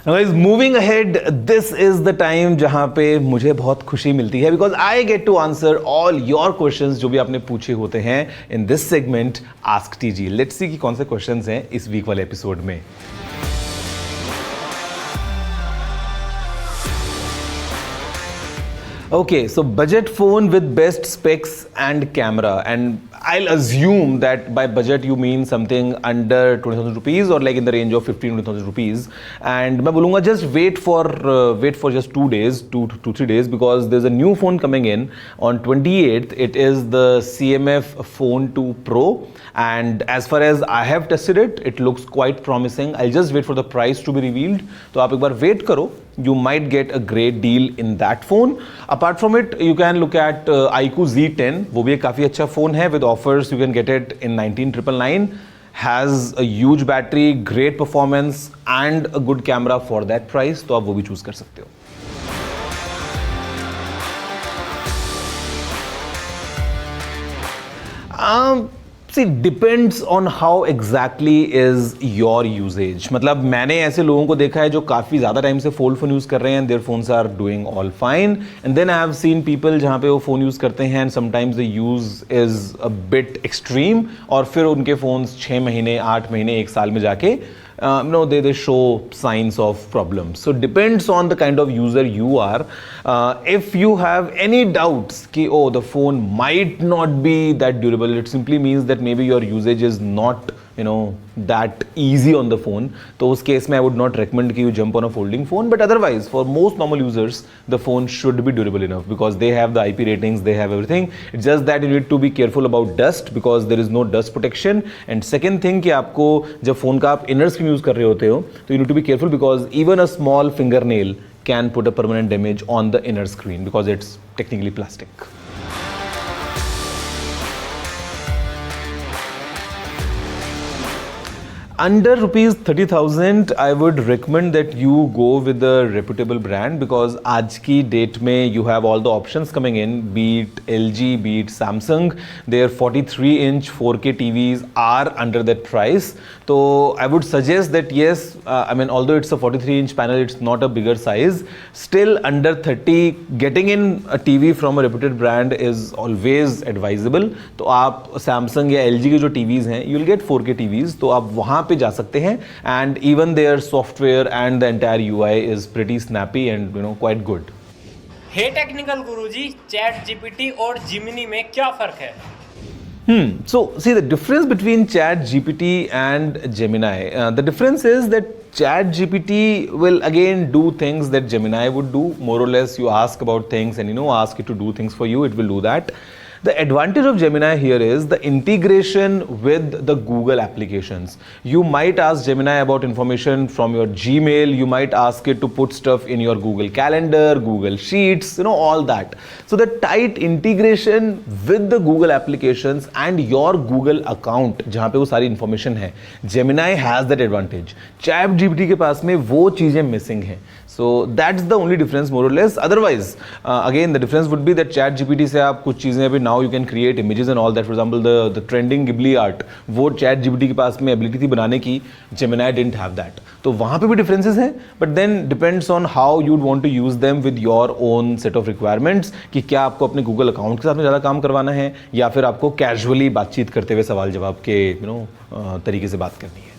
Guys, moving ahead, this is the time जहाँ पे मुझे बहुत खुशी मिलती है because I get to answer all your questions जो भी आपने पूछे होते हैं in this segment Ask TG. Let's see कि कौन से questions हैं इस वीक वाले एपिसोड में. Okay, so budget phone with best specs and camera, and I'll assume that by budget you mean something under 20,000 rupees or like in the range of 15,000 rupees. And मैं बोलूँगा just wait for just 2 days, 2-3 days, because there's a new phone coming in on 28th. It is the CMF Phone 2 Pro, and as far as I have tested it, it looks quite promising. I'll just wait for the price to be revealed. तो आप एक बार wait करो. You might get a great deal in that phone. Apart from it, you can look at iQOO Z10. वो भी एक काफ़ी अच्छा phone है with offers. You can get it in 19,999. Has a huge battery, great performance and a good camera for that price. तो आप वो भी choose कर सकते हो. See, depends on how exactly is your usage. मतलब मैंने ऐसे लोगों को देखा है जो काफ़ी ज़्यादा टाइम से फोल्ड फ़ोन यूज़ कर रहे हैं, their phones are doing all fine. And then I have seen people जहाँ पे वो फ़ोन यूज़ करते हैं and sometimes the use is a bit extreme, और फिर उनके फ़ोन्स 6 महीने 8 महीने 1 साल में जाके they show signs of problems. So depends on the kind of user you are. If you have any doubts कि the phone might not be that durable, it simply means that maybe your usage is not that easy on the phone. तो उस case में I would not recommend कि you jump on a folding phone. But otherwise, for most normal users, the phone should be durable enough because they have the IP ratings, they have everything. It's just that you need to be careful about dust because there is no dust protection. And second thing कि आपको जब phone का आप inner screen use कर रहे होते हो, तो you need to be careful because even a small fingernail can put a permanent damage on the inner screen because it's technically plastic. Under rupees 30,000, I would recommend that you go with a reputable brand because आज की date में you have all the options coming in, be it LG, be it Samsung. Their 43-inch 4K TVs are under that price. So I would suggest that yes, although it's a 43-inch panel, it's not a bigger size. Still under 30, getting in a TV from a reputed brand is always advisable. तो आप Samsung या LG के जो TVs हैं, you'll get 4K TVs. तो आप वहाँ पे जा सकते हैं and even their software and the entire UI is pretty snappy and quite good. Hey technical Guruji, ChatGPT और जिमिनी में क्या फर्क है? So see the difference between Chat GPT and Gemini. The difference is that Chat GPT will again do things that Gemini would do. More or less, you ask about things and ask it to do things for you. It will do that. The advantage of Gemini here is the integration with the Google applications. You might ask Gemini about information from your Gmail. You might ask it to put stuff in your Google Calendar, Google Sheets, all that. So the tight integration with the Google applications and your Google account, जहाँ पे वो सारी information है, Gemini has that advantage. ChatGPT के पास में वो चीजें missing हैं. So that's the only difference more or less. Otherwise, again the difference would be that ChatGPT से आप कुछ चीजें अभी now you can create images and all that. For example, the trending Ghibli art, वो ChatGPT के पास में ability थी बनाने की, Gemini didn't have that. तो वहाँ पे भी differences हैं, but then depends on how you'd want to use them with your own set of requirements. कि क्या आपको अपने Google account के साथ में ज़्यादा काम करवाना है या फिर आपको casually बातचीत करते हुए सवाल जवाब के तरीके से बात करनी है.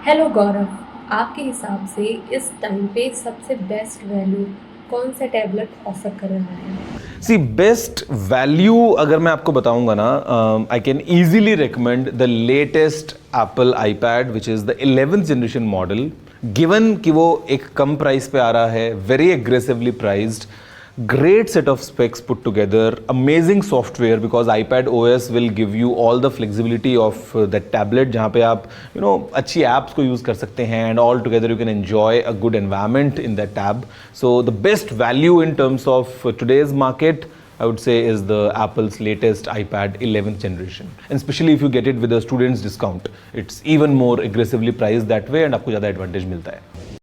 हेलो गौरव, आपके हिसाब से इस टाइम पे सबसे बेस्ट वैल्यू कौन सा टैबलेट ऑफर कर रहा है? सी बेस्ट वैल्यू अगर मैं आपको बताऊंगा ना, I can easily recommend the latest Apple iPad which is the 11th generation model. Given कि वो एक कम प्राइस पे आ रहा है, very aggressively priced, great set of specs put together, amazing software because iPad OS will give you all the flexibility of that tablet जहाँ पे आप अच्छी apps को use कर सकते हैं and all together you can enjoy a good environment in that tab. So the best value in terms of today's market I would say is the Apple's latest iPad 11th generation, and especially if you get it with a student's discount, it's even more aggressively priced that way and आपको ज़्यादा advantage मिलता है.